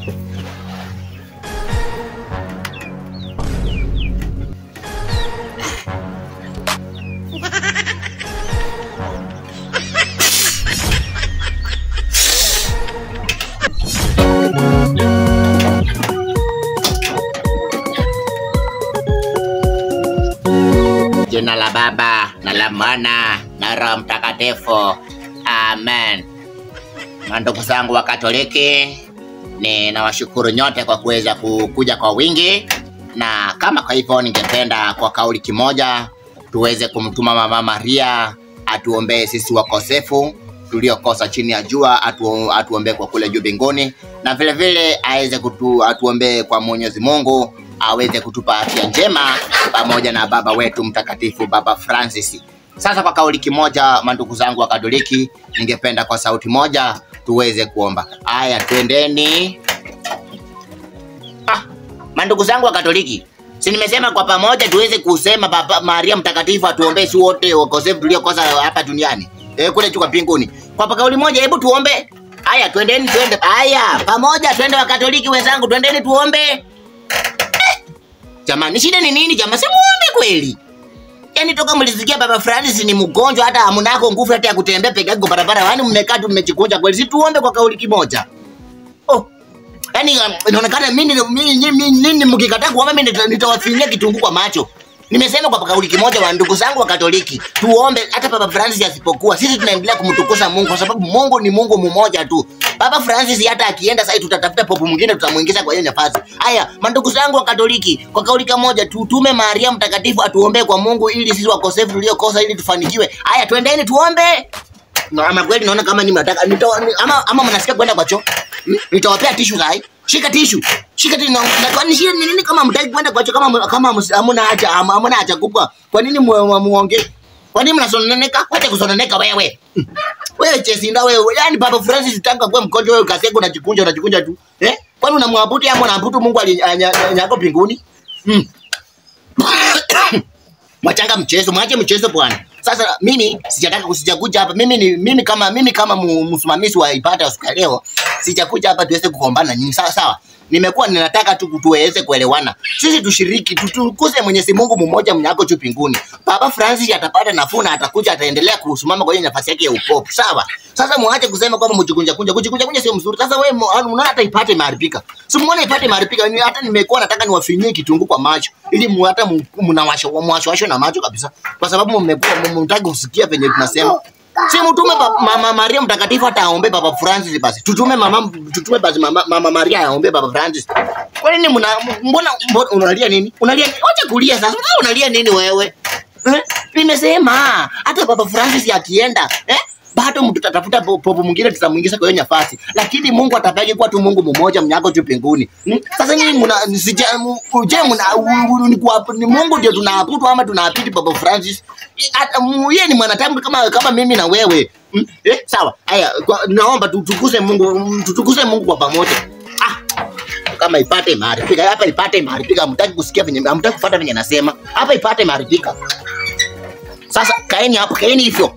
Jina la Baba na la Mwana na Roho Mtakatifu. Amen. Ndugu zangu wa Katoliki, ninawashukuru nyote kwa kuweza kuja kwa wingi, na kama kwa hivyo ningependa kwa kauli kimoja tuweze kumtuma Mama Maria atuombee sisi wakosefu tuliokosa chini ya jua, atuombee kwa kule juu mbinguni, na vile vile aweze atuombee kwa Mwenyezi Mungu aweze kutupa afya njema pamoja na baba wetu mtakatifu Baba Francis. Sasa kwa kauli kimoja, mandugu zangu wa Katoliki, ningependa kwa sauti moja tuweze kuomba. Haya, twendeni. Mandugu zangu wa Katoliki, si nimesema kwa pamoja tuweze kusema Baba Maria mtakatifu atuombee si wote wakosefu tuliokosa hapa duniani kule juu mbinguni. Kwa kauli moja, hebu tuombe. Haya, twendeni, twende. Haya, pamoja twende wa Katoliki wenzangu, twendeni tuombe. Jamani, shida ni nini jamani? Si muombe kweli. Yaani toka mlisikia Baba Francis ni mgonjwa, hata hamunako nguvu hata ya kutembea peke yake barabara, yaani mmekaa tu mmejikunja kweli. Si tuombe kwa kauli kimoja. Yaani inaonekana mimi mkikataa kuomba mimi nitawafinyia kitunguu kwa macho. Nimesema kwa kauli kimoja wa ndugu zangu wa Katoliki, tuombe hata Baba Francis asipokuwa. Sisi tunaendelea kumtukuza Mungu kwa sababu Mungu ni Mungu mmoja tu. Baba Francis hata akienda sasa tutatafuta popu mwingine tutamuingiza kwa hiyo nafasi. Haya, mandugu zangu wa Katoliki, kwa kauli kimoja tutume Maria mtakatifu atuombee kwa Mungu ili sisi wakosefu tuliokosa ili tufanikiwe. Haya, twendeni tuombe. Ama kweli naona kama ni mnataka ama mnasikia kwenda kwa choo. Nitawapea tishu sai. Shika tishu. Shika tishu. Na nini kama mtaki kwenda kwa choo kama hamna haja kubwa. Kwa nini muongee? Kwa nini mnasononeka? Wacha kusononeka wewe. Wewe chesinda wewe. Yaani Baba Francis utaka kwa mkonjo wewe kaseko unajikunja tu. Kwani unamwabudu ama unaabudu Mungu alinyako mbinguni? Mwachanga mchezo, mwache mchezo bwana. Sasa mimi sijakuja hapa. Mimi kama msimamizi wa ibada ya siku leo, sijakuja hapa tuweze kugombana nyinyi. Sawa. Nimekuwa ninataka tu tuweze kuelewana. Sisi tushiriki, tutukuze Mwenyezi Mungu mmoja mnyako juu mbinguni. Baba Francis atapata nafuu na atakuja ataendelea kusimama kwa hiyo nafasi yake ya upopu. Sawa. Sasa muache kusema kwamba kujikunja sio mzuri. Sasa wewe unaona hata ipate maharibika. Si muone ipate maharibika. Hata nimekuwa nataka niwafinyie kitunguu kwa macho ili hata mnawasho na macho kabisa. Kwa sababu mmekuwa mnataka kusikia venye tunasema. Si mtume Mama Maria mtakatifu ataombe Baba Francis basi. Tutume basi Mama Maria aombe Baba Francis. Kwa nini mbona unalia nini? Acha kulia sasa. Unalia nini wewe? Nimesema hata Baba Francis akienda, bado mtu tatafuta popo mwingine tutamuingiza kwa hiyo nafasi. Lakini Mungu atabaki kuwa tu Mungu mmoja mnyako juu mbinguni. Sasa nyinyi ni Mungu ndio tunaabudu ama tunaabudu Baba Francis? Yeye ni mwanadamu kama mimi na wewe. Sawa. Haya, naomba tutukuze Mungu kwa pamoja. Kama ipate maharibika, hapa ipate maharibika, hamtaki kusikia venye, hamtaki kufuata venye nasema. Hapa ipate maharibika. Sasa kaeni hapo, kaeni hivyo.